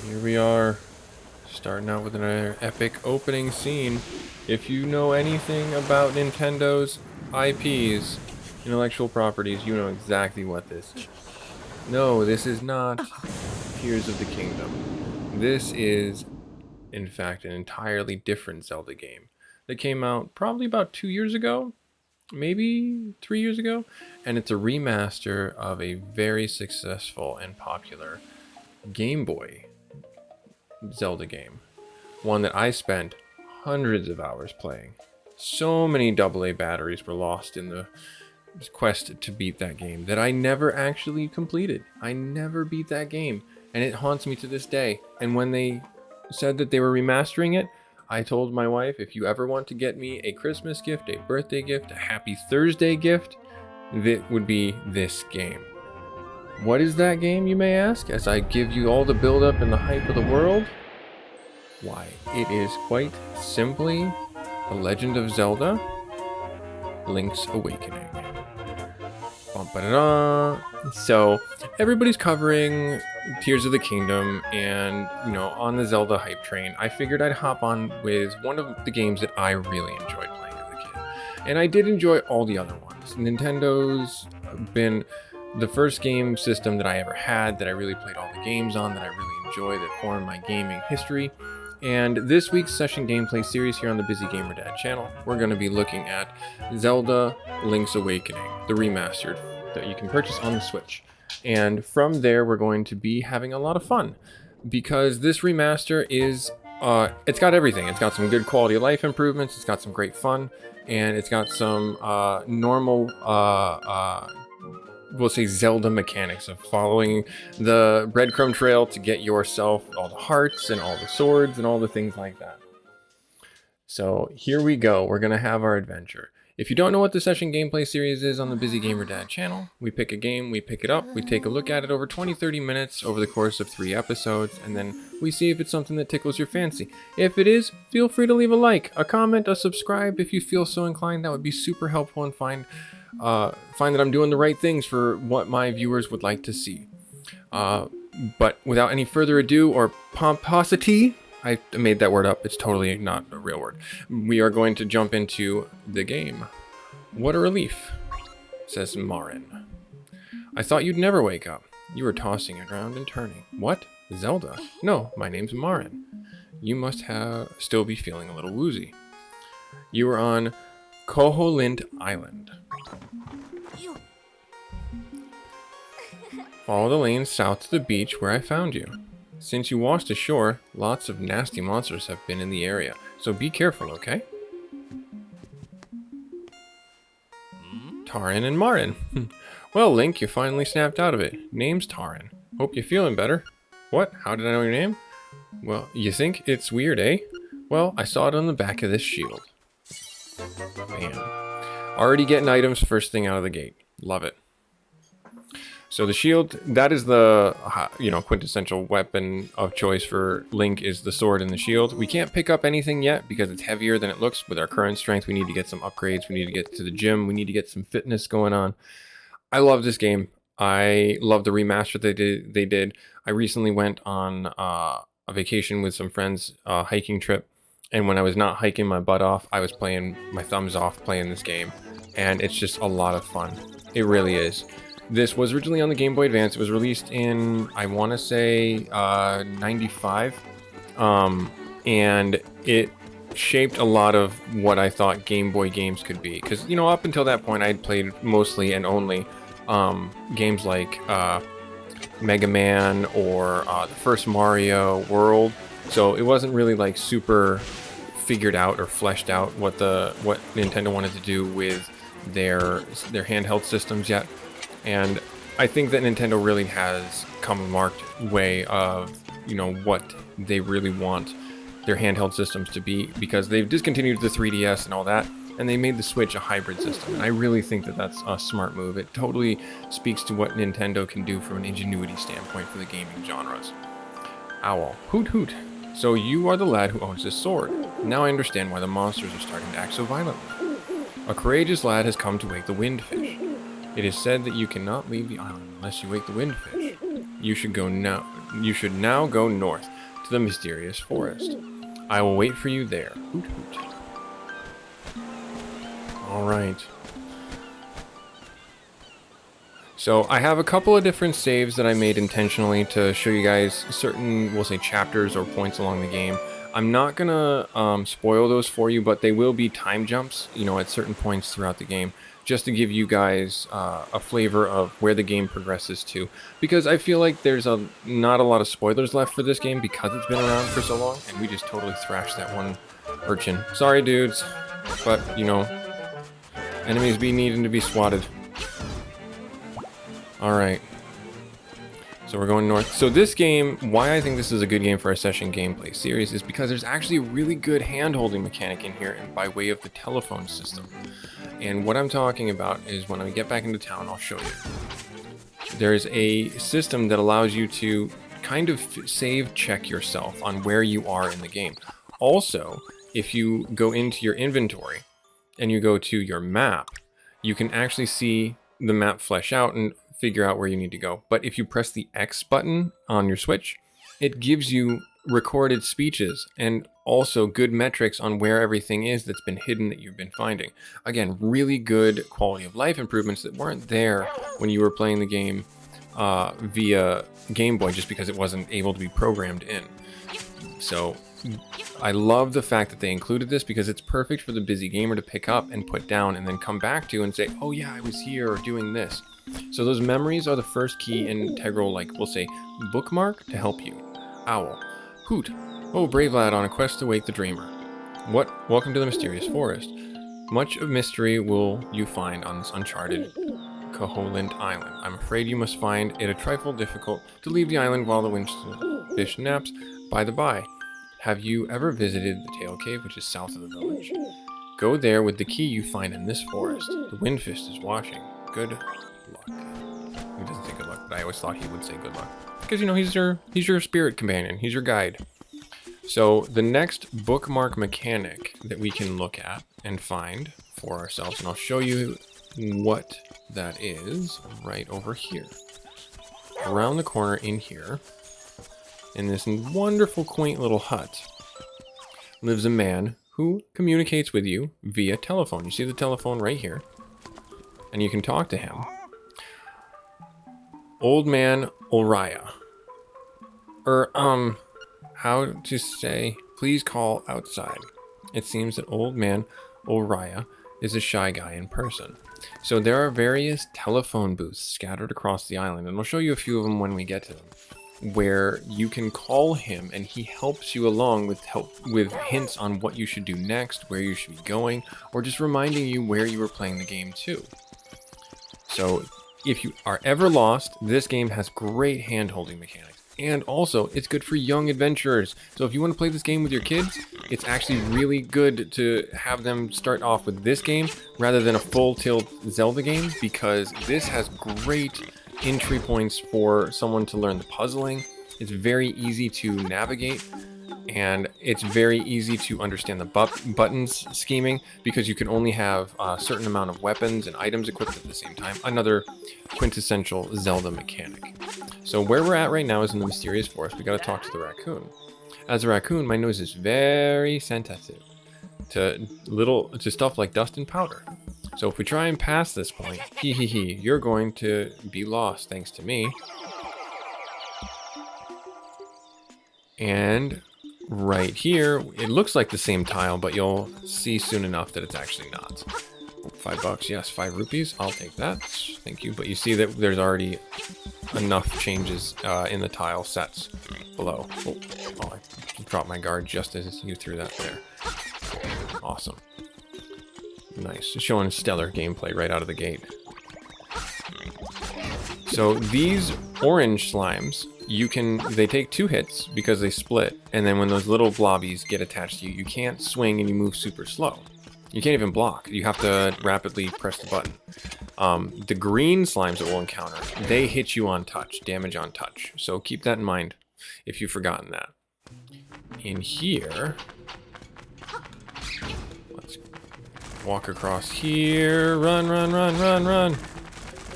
Here we are, starting out with another epic opening scene. If you know anything about Nintendo's IPs, intellectual properties, you know exactly what this is. No, this is not Tears of the Kingdom. This is, in fact, an entirely different Zelda game that came out probably about 2 years ago, maybe 3 years ago, and it's a remaster of a very successful and popular Game Boy Zelda game. One that I spent hundreds of hours playing. So many AA batteries were lost in the quest to beat that game that I never actually completed. I never beat that game, and it haunts me to this day. And when they said that they were remastering it, I told my wife, if you ever want to get me a Christmas gift, a birthday gift, a happy Thursday gift, that would be this game. What is that game, you may ask, as I give you all the build-up and the hype of the world? Why, it is quite simply The Legend of Zelda, Link's Awakening. So, everybody's covering Tears of the Kingdom and, on the Zelda hype train. I figured I'd hop on with one of the games that I really enjoyed playing as a kid. And I did enjoy all the other ones. Nintendo's been the first game system that I ever had, that I really played all the games on, that I really enjoyed, that formed my gaming history. And this week's session gameplay series here on the Busy Gamer Dad channel, we're going to be looking at Zelda Link's Awakening, the remastered that you can purchase on the Switch. And from there, we're going to be having a lot of fun, because this remaster is, it's got everything. It's got some good quality of life improvements, it's got some great fun, and it's got some normal we'll say Zelda mechanics of following the breadcrumb trail to get yourself all the hearts and all the swords and all the things like that. So here we go. We're going to have our adventure. If you don't know what the session gameplay series is on the Busy Gamer Dad channel, we pick a game, we pick it up, we take a look at it over 20-30 minutes over the course of 3 episodes, and then we see if it's something that tickles your fancy. If it is, feel free to leave a like, a comment, a subscribe if you feel so inclined. That would be super helpful, and find that I'm doing the right things for what my viewers would like to see. But without any further ado or pomposity, I made that word up. It's totally not a real word. We are going to jump into the game. What a relief, says Marin. I thought you'd never wake up. You were tossing around and turning. What? Zelda? No, my name's Marin. You must still be feeling a little woozy. You were on Koholint Island. Follow the lane south to the beach where I found you. Since you washed ashore, lots of nasty monsters have been in the area, so be careful, okay? Tarin and Marin. Well, Link, you finally snapped out of it. Name's Tarin. Hope you're feeling better. What? How did I know your name? Well, you think it's weird, eh? Well, I saw it on the back of this shield. Man. Already getting items first thing out of the gate. Love it. So the shield, that is the, quintessential weapon of choice for Link, is the sword and the shield. We can't pick up anything yet because it's heavier than it looks. With our current strength, we need to get some upgrades. We need to get to the gym. We need to get some fitness going on. I love this game. I love the remaster they did. I recently went on a vacation with some friends, hiking trip. And when I was not hiking my butt off, I was playing my thumbs off playing this game. And it's just a lot of fun. It really is. This was originally on the Game Boy Advance. It was released in, I want to say, 95. And it shaped a lot of what I thought Game Boy games could be. Because, up until that point, I'd played mostly and only games like Mega Man or the first Mario World. So it wasn't really like super figured out or fleshed out what Nintendo wanted to do with their handheld systems yet. And I think that Nintendo really has come a marked way of, what they really want their handheld systems to be, because they've discontinued the 3DS and all that, and they made the Switch a hybrid system. And I really think that that's a smart move. It totally speaks to what Nintendo can do from an ingenuity standpoint for the gaming genres. Owl. Hoot hoot. So you are the lad who owns this sword. Now I understand why the monsters are starting to act so violently. A courageous lad has come to wake the windfish. It is said that you cannot leave the island unless you wake the windfish. You should now go north. to the mysterious forest. I will wait for you there. Hoot hoot. Alright. So I have a couple of different saves that I made intentionally to show you guys certain, we'll say, chapters or points along the game. I'm not gonna spoil those for you, but they will be time jumps, you know, at certain points throughout the game, just to give you guys a flavor of where the game progresses to. Because I feel like there's not a lot of spoilers left for this game because it's been around for so long, and we just totally thrashed that one urchin. Sorry, dudes, but, you know, enemies be needing to be swatted. Alright. So we're going north. So this game, why I think this is a good game for a session gameplay series is because there's actually a really good hand-holding mechanic in here and by way of the telephone system. And what I'm talking about is when I get back into town, I'll show you. There's a system that allows you to kind of save check yourself on where you are in the game. Also, if you go into your inventory and you go to your map, you can actually see the map flesh out and figure out where you need to go. But if you press the X button on your Switch, it gives you recorded speeches and also good metrics on where everything is that's been hidden that you've been finding. Again, really good quality of life improvements that weren't there when you were playing the game via Game Boy, just because it wasn't able to be programmed in. So I love the fact that they included this because it's perfect for the busy gamer to pick up and put down and then come back to and say, oh yeah, I was here doing this. So those memories are the first key integral, like we'll say, bookmark to help you. Owl. Hoot. Oh, brave lad on a quest to wake the dreamer. What? Welcome to the mysterious forest. Much of mystery will you find on this uncharted Koholint Island. I'm afraid you must find it a trifle difficult to leave the island while the windfish naps. By the by, have you ever visited the Tail Cave, which is south of the village? Go there with the key you find in this forest. The windfish is watching. Good luck. He doesn't say good luck, but I always thought he would say good luck. Because, you know, he's your spirit companion. He's your guide. So the next bookmark mechanic that we can look at and find for ourselves, and I'll show you what that is right over here. Around the corner in here, in this wonderful, quaint little hut, lives a man who communicates with you via telephone. You see the telephone right here, and you can talk to him. Old man Oriah. How to say, please call outside. It seems that old man Oriah is a shy guy in person. So there are various telephone booths scattered across the island, and I'll show you a few of them when we get to them, where you can call him and he helps you along with hints on what you should do next, where you should be going, or just reminding you where you were playing the game too. So if you are ever lost, this game has great hand-holding mechanics. And also, it's good for young adventurers. So if you want to play this game with your kids, it's actually really good to have them start off with this game rather than a full-tilt Zelda game, because this has great entry points for someone to learn the puzzling. It's very easy to navigate, and it's very easy to understand the buttons scheming, because you can only have a certain amount of weapons and items equipped at the same time. Another quintessential Zelda mechanic. So where we're at right now is in the mysterious forest. We gotta talk to the raccoon. As a raccoon, my nose is very sensitive to stuff like dust and powder. So if we try and pass this point, you're going to be lost thanks to me. And right here, it looks like the same tile, but you'll see soon enough that it's actually not. $5, yes, 5 rupees, I'll take that, thank you. But you see that there's already enough changes in the tile sets below. Oh, I dropped my guard just as you threw that there. Awesome. Nice, showing stellar gameplay right out of the gate. So these orange slimes, they take 2 hits because they split, and then when those little blobbies get attached to you, you can't swing and you move super slow. You can't even block. You have to rapidly press the button. The green slimes that we'll encounter, they hit you on touch, damage on touch. So keep that in mind if you've forgotten that. In here, let's walk across here. Run, run, run, run, run.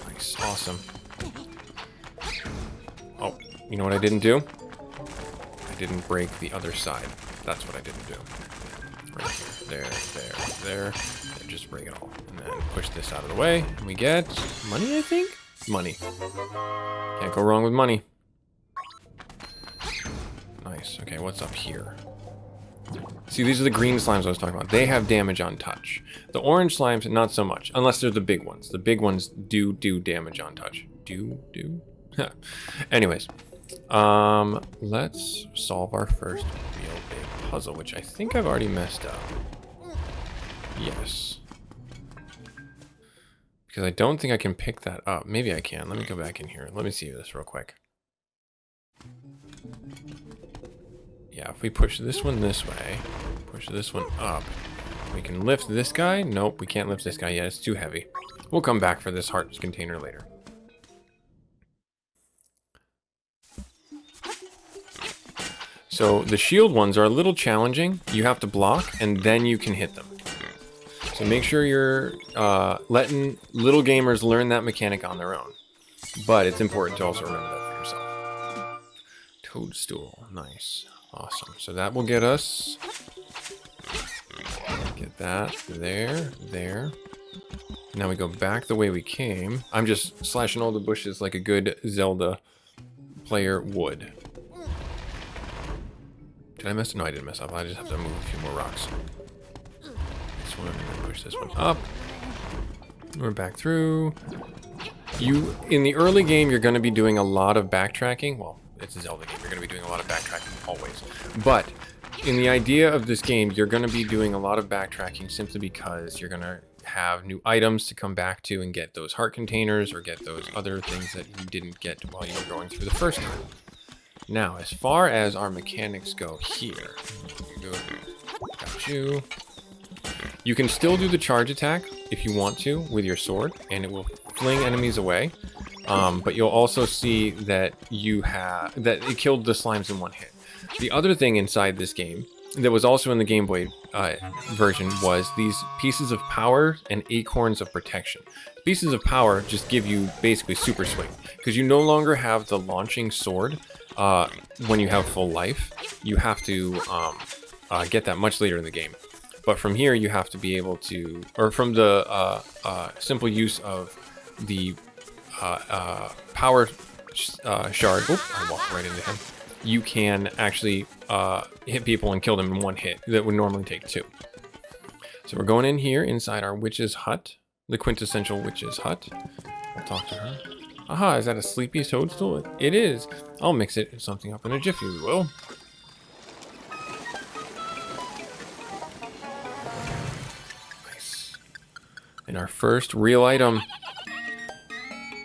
Nice, awesome. Oh, you know what I didn't do? I didn't break the other side. That's what I didn't do. Right here. There. And just break it all. And then push this out of the way. And we get money, I think? Money. Can't go wrong with money. Nice. Okay, what's up here? See, these are the green slimes I was talking about. They have damage on touch. The orange slimes, not so much. Unless they're the big ones. The big ones do damage on touch. Do? Anyways. Let's solve our first real big puzzle, which I think I've already messed up. Yes. Because I don't think I can pick that up. Maybe I can. Let me go back in here. Let me see this real quick. Yeah, if we push this one this way, push this one up, we can lift this guy. Nope, we can't lift this guy yet. It's too heavy. We'll come back for this heart container later. So the shield ones are a little challenging. You have to block and then you can hit them. So make sure you're letting little gamers learn that mechanic on their own. But it's important to also remember that for yourself. Toadstool, nice. Awesome. So that will get us. Get that there. Now we go back the way we came. I'm just slashing all the bushes like a good Zelda player would. Did I mess up? No, I didn't mess up. I just have to move a few more rocks. This one, and then push this one up. We're back through. In the early game, you're going to be doing a lot of backtracking. Well, it's a Zelda game. You're going to be doing a lot of backtracking always. But in the idea of this game, you're going to be doing a lot of backtracking simply because you're going to have new items to come back to and get those heart containers or get those other things that you didn't get while you were going through the first time. Now, as far as our mechanics go here, got you. You can still do the charge attack if you want to with your sword, and it will fling enemies away. But you'll also see that that it killed the slimes in one hit. The other thing inside this game that was also in the Game Boy version was these pieces of power and acorns of protection. Pieces of power just give you basically super swing because you no longer have the launching sword when you have full life. You have to get that much later in the game. But from here, you have to be able to, or from the simple use of the power shard. Oop, I walked right into him. You can actually hit people and kill them in one hit that would normally take two. So we're going in here inside our witch's hut, the quintessential witch's hut. I'll talk to her. Aha, is that a sleepy toadstool? It is. I'll mix it something up in a jiffy, we will. Nice. And our first real item.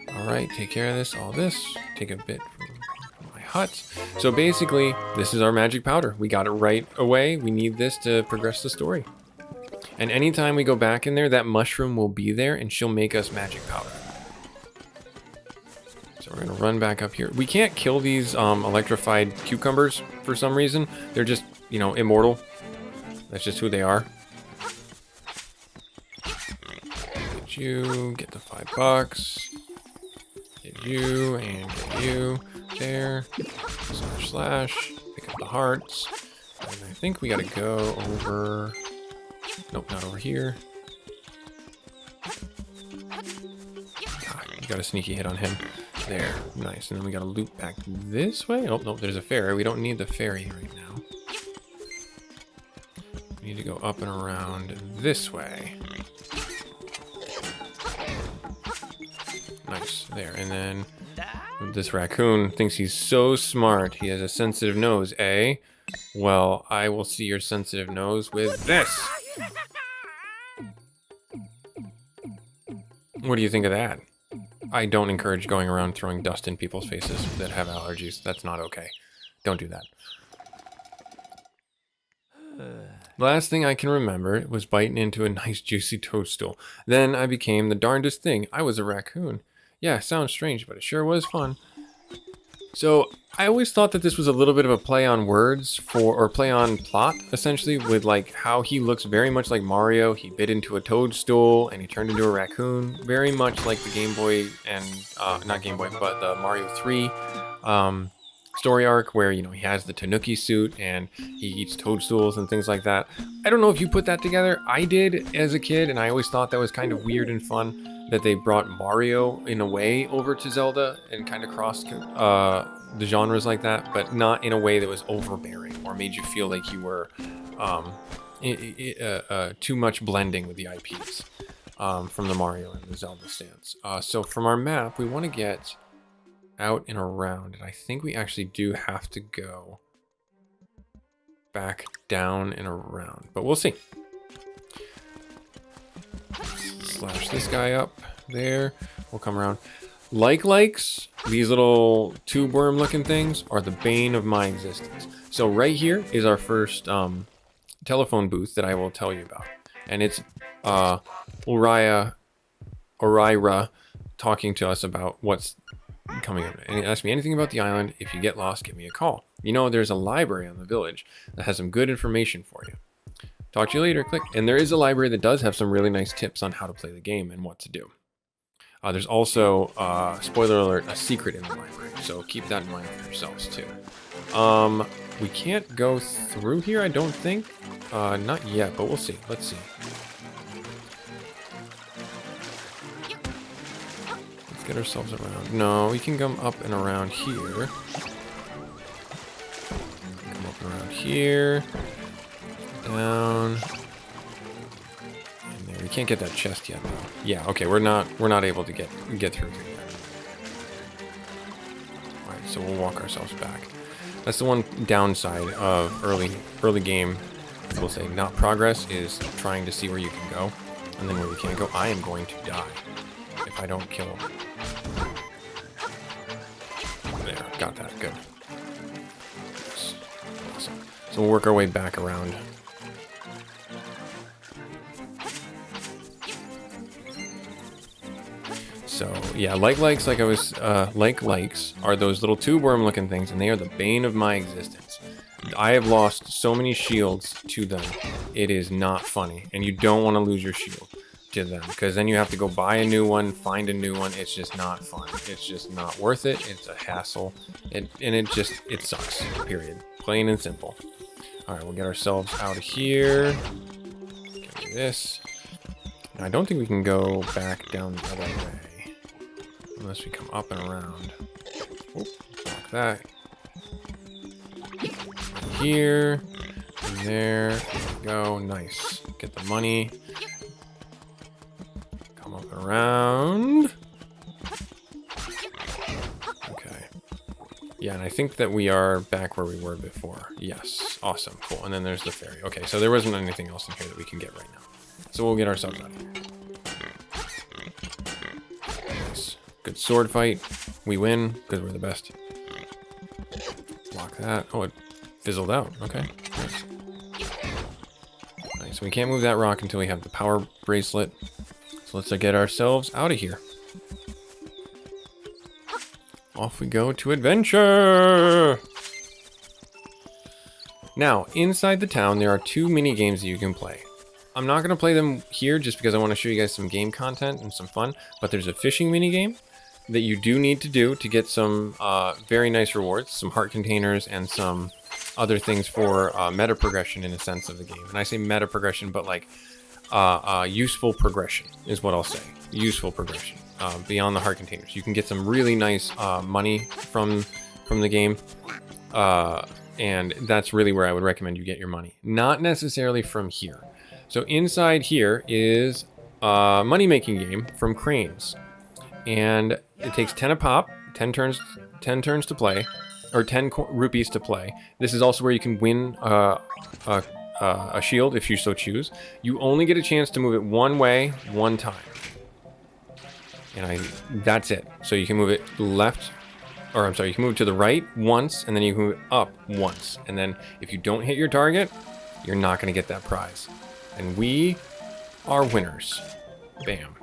Alright, take care of this, all this. Take a bit from my hut. So basically, this is our magic powder. We got it right away. We need this to progress the story. And anytime we go back in there, that mushroom will be there and she'll make us magic powder. So we're gonna run back up here. We can't kill these electrified cucumbers for some reason. They're just, you know, immortal. That's just who they are. Get you, get the $5. Get you, and get you. There. Slash. Pick up the hearts. And I think we gotta go over... Nope, not over here. God, you got a sneaky hit on him. There, nice. And then we gotta loop back this way. Oh, no, there's a ferry. We don't need the ferry right now. We need to go up and around this way. Nice, there. And then this raccoon thinks he's so smart. He has a sensitive nose, eh? Well, I will see your sensitive nose with this. What do you think of that? I don't encourage going around throwing dust in people's faces that have allergies. That's not okay. Don't do that. Last thing I can remember was biting into a nice juicy toadstool. Then I became the darndest thing. I was a raccoon. Yeah, sounds strange, but it sure was fun. So I always thought that this was a little bit of a play on words or play on plot, essentially, with like how he looks very much like Mario. He bit into a toadstool and he turned into a raccoon, very much like the Game Boy and not Game Boy, but the Mario 3 story arc where, you know, he has the Tanuki suit and he eats toadstools and things like that. I don't know if you put that together. I did as a kid, and I always thought that was kind of weird and fun that they brought Mario in a way over to Zelda and kind of crossed the genres like that, but not in a way that was overbearing or made you feel like you were too much blending with the IPs from the Mario and the Zelda stance. So from our map, we want to get out and around, and I think we actually do have to go back down and around, but we'll see. Slash this guy up there. We'll come around. Likes, these little tube worm looking things are the bane of my existence. So right here is our first telephone booth that I will tell you about, and it's Orira talking to us about what's coming up. And he asked me anything about the island. If you get lost, give me a call. You know, there's a library on the village that has some good information for you. Talk to you later. Click. And there is a library that does have some really nice tips on how to play the game and what to do. There's also, spoiler alert, a secret in the library. So keep that in mind for yourselves too. We can't go through here, I don't think. Not yet, but we'll see. Let's see. Let's get ourselves around. No, we can come up and around here. Come up and around here. Down. And there. We can't get that chest yet, though. Yeah, okay, we're not able to get through here yet. Alright, so we'll walk ourselves back. That's the one downside of early game, we'll say, not progress, is trying to see where you can go. And then where you can't go, I am going to die if I don't kill him. There, got that, good. Awesome. So we'll work our way back around. So yeah, likes, like I was, likes are those little tube worm looking things, and they are the bane of my existence. I have lost so many shields to them. It is not funny, and you don't want to lose your shield to them, because then you have to go buy a new one, find a new one. It's just not fun. It's just not worth it. It's a hassle, and it sucks. Period. Plain and simple. All right, we'll get ourselves out of here. Get this. Now, I don't think we can go back down the other way unless we come up and around. Oop, block that. Here, and there we go. Nice. Get the money. Come up and around. Okay. Yeah, and I think that we are back where we were before. Yes. Awesome. Cool. And then there's the ferry. Okay, so there wasn't anything else in here that we can get right now. So we'll get ourselves out of here. Nice. Good sword fight. We win because we're the best. Block that. Oh, it fizzled out. Okay. Nice. Nice. We can't move that rock until we have the power bracelet. So let's get ourselves out of here. Off we go to adventure! Now, inside the town, there are 2 mini games that you can play. I'm not going to play them here just because I want to show you guys some game content and some fun, but there's a fishing mini game that you do need to do to get some very nice rewards, some heart containers, and some other things for meta progression in a sense of the game. And I say meta progression, but like useful progression is what I'll say. Useful progression beyond the heart containers. You can get some really nice money from the game, and that's really where I would recommend you get your money. Not necessarily from here. So inside here is a money-making game from Cranes, and it takes 10 a pop, 10 turns to play, or 10 rupees to play. This is also where you can win a shield if you so choose. You only get a chance to move it one way, one time, and that's it. So you can move it left, or I'm sorry, you can move it to the right once, and then you can move it up once, and then if you don't hit your target, you're not going to get that prize. And we are winners. Bam.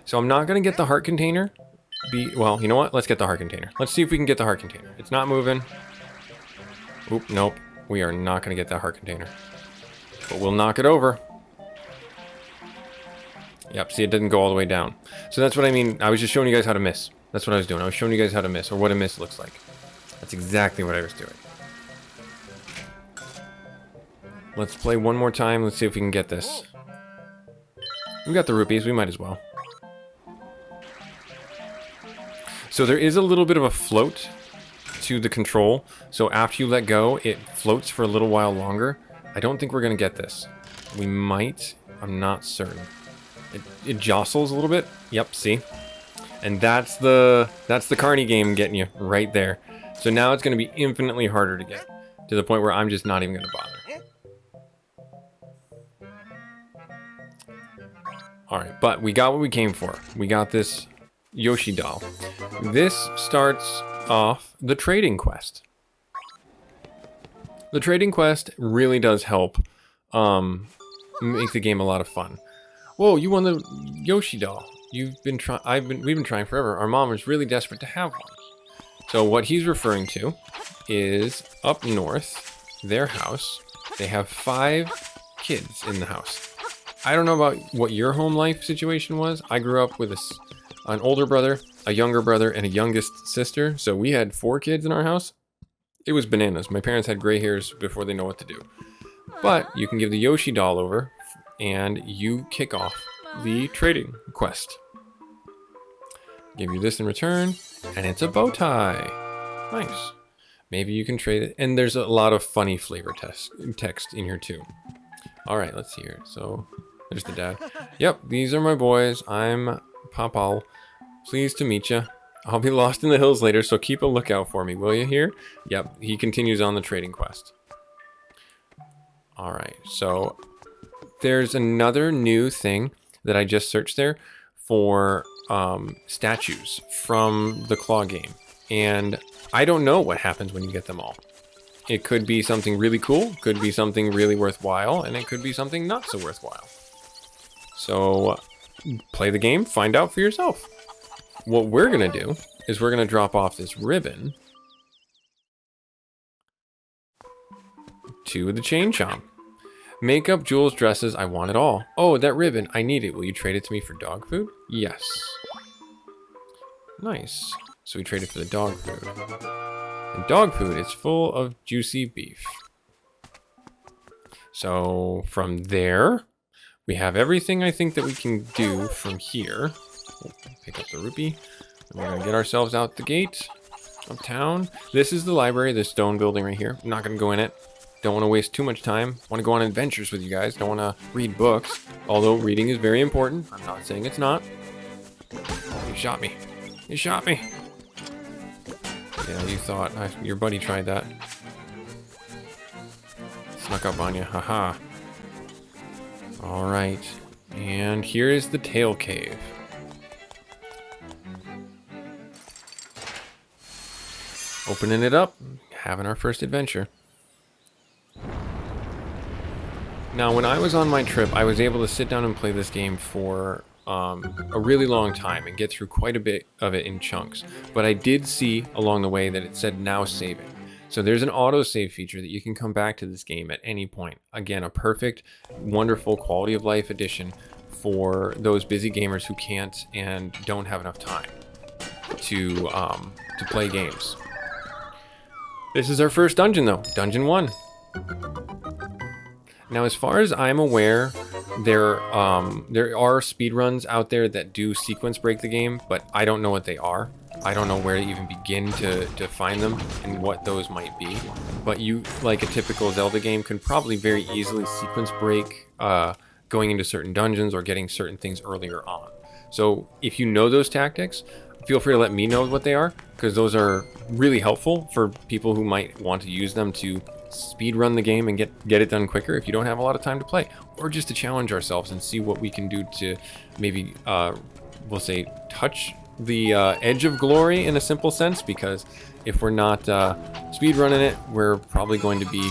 So I'm not going to get the heart container. Well, you know what? Let's get the heart container. Let's see if we can get the heart container. It's not moving. Oop, nope. We are not going to get that heart container. But we'll knock it over. Yep, see, it didn't go all the way down. So that's what I mean. I was just showing you guys how to miss. That's what I was doing. I was showing you guys how to miss, or what a miss looks like. That's exactly what I was doing. Let's play one more time. Let's see if we can get this. We got the rupees. We might as well. So there is a little bit of a float to the control. So after you let go, it floats for a little while longer. I don't think we're going to get this. We might. I'm not certain. It jostles a little bit. Yep, see? And that's the carny game getting you right there. So now it's going to be infinitely harder to get, to the point where I'm just not even going to bother. Alright, but we got what we came for. We got this Yoshi doll. This starts off the trading quest. The trading quest really does help make the game a lot of fun. Whoa, you won the Yoshi doll. We've been trying forever. Our mom is really desperate to have one. So what he's referring to is up north, their house. They have 5 kids in the house. I don't know about what your home life situation was. I grew up with an older brother, a younger brother, and a youngest sister. So we had 4 kids in our house. It was bananas. My parents had gray hairs before they know what to do. But you can give the Yoshi doll over and you kick off the trading quest. Give you this in return, and it's a bow tie. Nice. Maybe you can trade it. And there's a lot of funny flavor text in here too. All right, let's see here. So there's the dad. Yep, these are my boys. I'm Papal. Pleased to meet you. I'll be lost in the hills later, so keep a lookout for me, will you here? Yep, he continues on the trading quest. All right, so there's another new thing that I just searched there for statues from the Claw game. And I don't know what happens when you get them all. It could be something really cool, could be something really worthwhile, and it could be something not so worthwhile. So play the game, find out for yourself. What we're going to do is we're going to drop off this ribbon to the chain shop. Makeup, jewels, dresses, I want it all. Oh, that ribbon, I need it. Will you trade it to me for dog food? Yes. Nice. So we trade it for the dog food. And dog food is full of juicy beef. So from there, we have everything I think that we can do from here. Pick up the rupee. And we're gonna get ourselves out the gate of town. This is the library, the stone building right here. I'm not gonna go in it. Don't want to waste too much time. Want to go on adventures with you guys. Don't want to read books. Although reading is very important. I'm not saying it's not. You shot me. You shot me. Yeah, you thought. Your buddy tried that. Snuck up on you. Haha. Alright. And here is the Tail Cave. Opening it up. Having our first adventure. Now, when I was on my trip, I was able to sit down and play this game for a really long time and get through quite a bit of it in chunks. But I did see along the way that it said now saving. So there's an autosave feature that you can come back to this game at any point. Again, a perfect, wonderful quality of life addition for those busy gamers who can't and don't have enough time to play games. This is our first dungeon though, Dungeon 1. Now, as far as I'm aware, there are speedruns out there that do sequence break the game, but I don't know what they are. I don't know where to even begin to find them and what those might be. But you, like a typical Zelda game, can probably very easily sequence break going into certain dungeons or getting certain things earlier on. So if you know those tactics, feel free to let me know what they are, because those are really helpful for people who might want to use them to speed run the game and get it done quicker if you don't have a lot of time to play, or just to challenge ourselves and see what we can do to maybe we'll say touch the edge of glory in a simple sense, because if we're not speed running it, we're probably going to be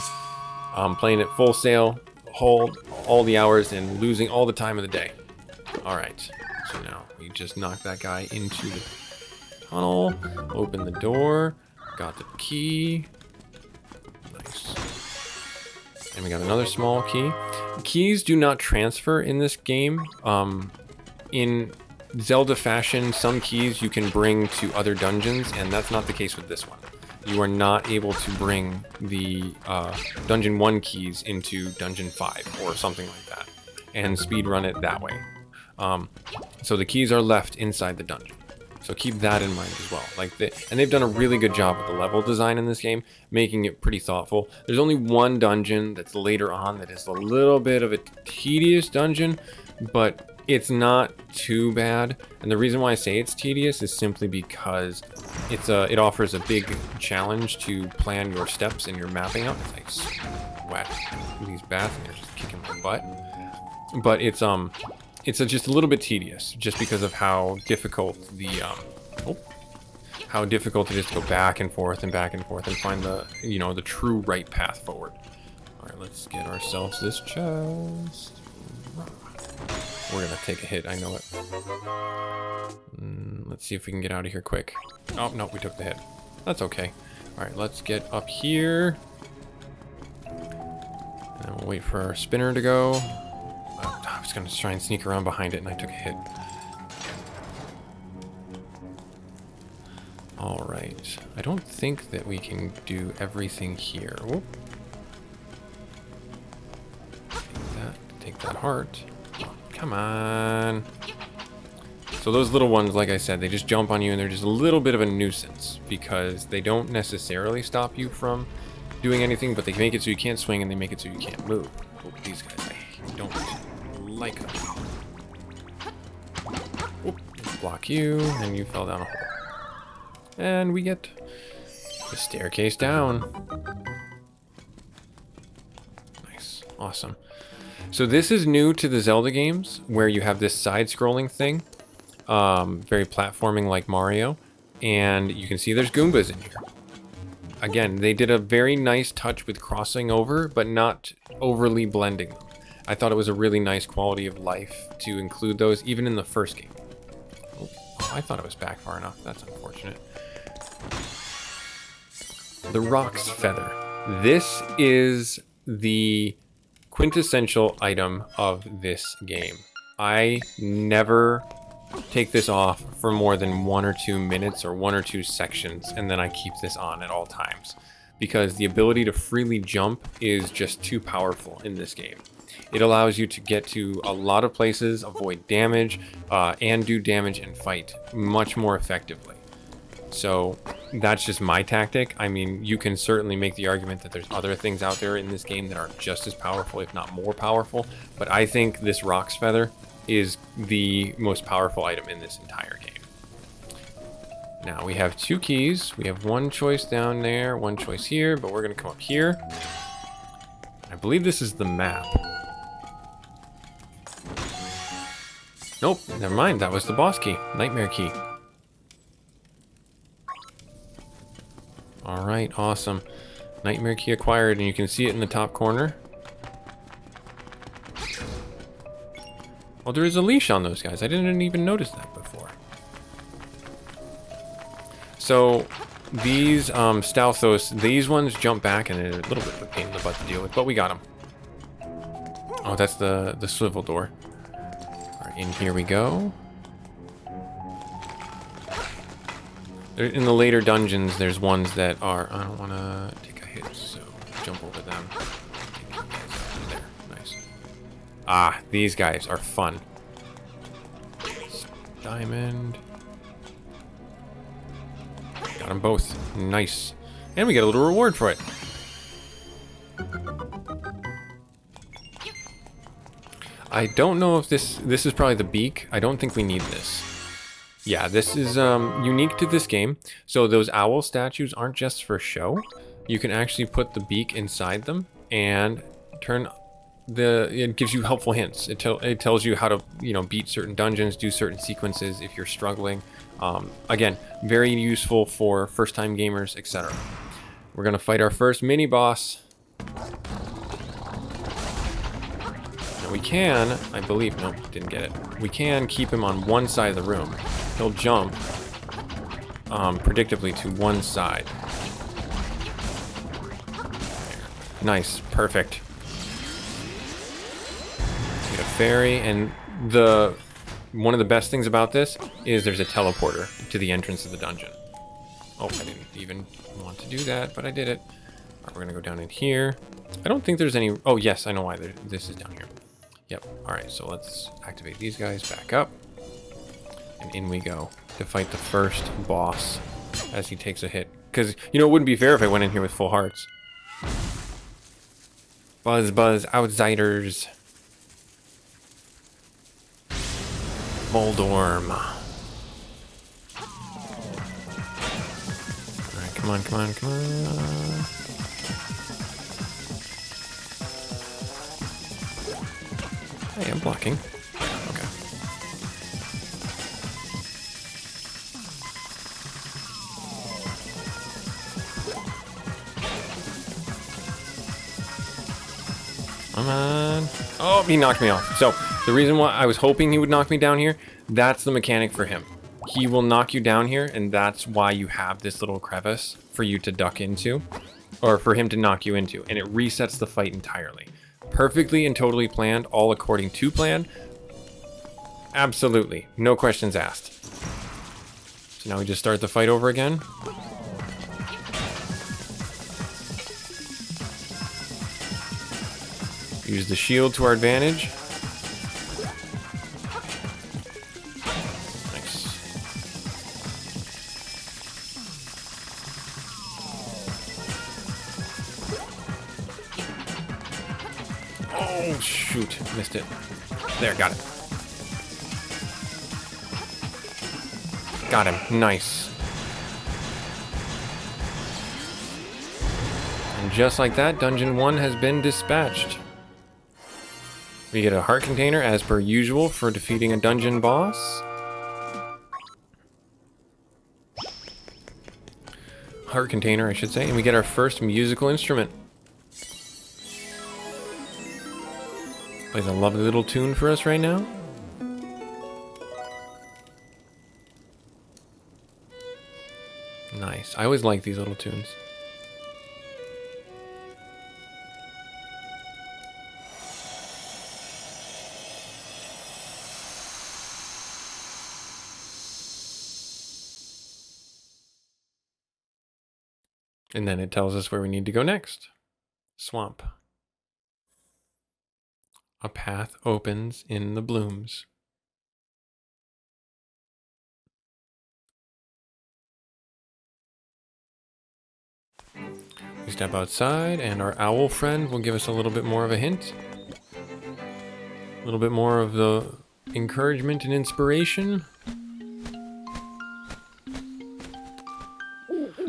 playing it full sail all the hours and losing all the time of the day. All right, so now we just knocked that guy into the tunnel, open the door, got the key. And we got another small key. Keys do not transfer in this game. In Zelda fashion, some keys you can bring to other dungeons, and that's not the case with this one. you are not able to bring the Dungeon 1 keys into Dungeon 5 or something like that and speedrun it that way. So the keys are left inside the dungeon. So keep that in mind as well. And they've done a really good job with the level design in this game, making it pretty thoughtful. There's only one dungeon that's later on that is a little bit of a tedious dungeon, but it's not too bad. And the reason why I say it's tedious is simply because it offers a big challenge to plan your steps and your mapping out. It's like sweat. These bats are just kicking my butt. But it's just a little bit tedious, just because of how difficult how difficult it is to go back and forth and find the true right path forward. All right, let's get ourselves this chest. We're gonna take a hit, I know it. Let's see if we can get out of here quick. Oh no, we took the hit. That's okay. All right, let's get up here, and we'll wait for our spinner to go. I was going to try and sneak around behind it, and I took a hit. Alright. I don't think that we can do everything here. Whoop. Take that heart. Come on. So those little ones, like I said, they just jump on you, and they're just a little bit of a nuisance, because they don't necessarily stop you from doing anything, but they make it so you can't swing, and they make it so you can't move. Oh, these guys, I don't like them. Whoop, block you, and you fell down a hole. And we get the staircase down. Nice, awesome. So this is new to the Zelda games, where you have this side-scrolling thing, very platforming like Mario, and you can see there's Goombas in here. Again, they did a very nice touch with crossing over, but not overly blending them. I thought it was a really nice quality of life to include those, even in the first game. Oh, I thought it was back far enough. That's unfortunate. The Rock's Feather. This is the quintessential item of this game. I never take this off for more than 1 or 2 minutes or 1 or 2 sections, and then I keep this on at all times, because the ability to freely jump is just too powerful in this game. It allows you to get to a lot of places, avoid damage, and do damage and fight much more effectively. So that's just my tactic. I mean, you can certainly make the argument that there's other things out there in this game that are just as powerful, if not more powerful, but I think this Rock's Feather is the most powerful item in this entire game. Now we have 2 keys. We have 1 choice down there, 1 choice here, but we're gonna come up here. I believe this is the map. Nope, never mind. That was the boss key, Nightmare Key. All right, awesome. Nightmare Key acquired, and you can see it in the top corner. Oh, there is a leash on those guys. I didn't even notice that before. So these Stalthos, these ones jump back, and they're a little bit of a pain in the butt to deal with, but we got them. Oh, that's the swivel door. All right, in here we go. In the later dungeons, there's ones that are... I don't want to take a hit, so jump over them. Take you guys out there. Nice. Ah, these guys are fun. Diamond. Got them both. Nice. And we get a little reward for it. I don't know if this is probably the beak. I don't think we need this. Yeah, this is unique to this game. So those owl statues aren't just for show. You can actually put the beak inside them and turn it gives you helpful hints. It tells you how to, beat certain dungeons, do certain sequences if you're struggling. Again, very useful for first-time gamers, etc. We're gonna fight our first mini boss. Now we can, I believe, nope, didn't get it. We can keep him on one side of the room. He'll jump predictably to one side. Nice, perfect. Get a fairy, and one of the best things about this is there's a teleporter to the entrance of the dungeon. Oh, I didn't even want to do that, but I did it. All right, we're gonna go down in here. I don't think there's any... Oh, yes, I know why. This is down here. Yep. All right, so let's activate these guys back up. And in we go to fight the first boss as he takes a hit. Because, you know, it wouldn't be fair if I went in here with full hearts. Buzz, buzz, outsiders. Moldorm. Alright, come on, come on, come on. Hey, I'm blocking. Okay. Come on. Oh, he knocked me off. So, the reason why I was hoping he would knock me down here, that's the mechanic for him. He will knock you down here, and that's why you have this little crevice for you to duck into, or for him to knock you into, and it resets the fight entirely. Perfectly and totally planned, all according to plan. Absolutely. No questions asked. So now we just start the fight over again. Use the shield to our advantage. Nice. Oh, shoot. Missed it. There, got it. Got him. Nice. And just like that, Dungeon 1 has been dispatched. We get a heart container as per usual for defeating a dungeon boss. Heart container, I should say. And we get our first musical instrument. Plays a lovely little tune for us right now. Nice. I always like these little tunes. And then it tells us where we need to go next. Swamp. A path opens in the blooms. We step outside, and our owl friend will give us a little bit more of a hint. A little bit more of the encouragement and inspiration.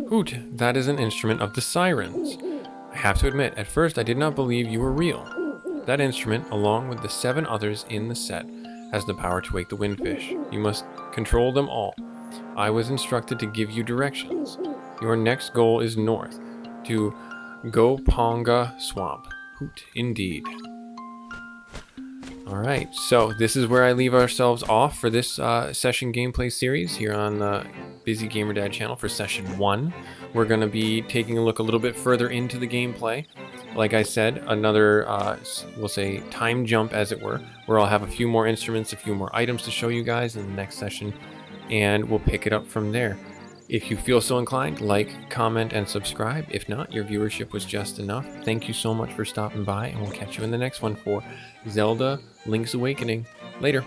Hoot, that is an instrument of the sirens. I have to admit, at first I did not believe you were real. That instrument, along with the 7 others in the set, has the power to wake the windfish. You must control them all. I was instructed to give you directions. Your next goal is north, to Goponga Swamp. Hoot, indeed. Alright, so this is where I leave ourselves off for this session gameplay series here on the Busy Gamer Dad channel for session 1. We're going to be taking a look a little bit further into the gameplay. Like I said, another, we'll say, time jump, as it were, where I'll have a few more instruments, a few more items to show you guys in the next session, and we'll pick it up from there. If you feel so inclined, like, comment, and subscribe. If not, your viewership was just enough. Thank you so much for stopping by, and we'll catch you in the next one for Zelda Link's Awakening. Later.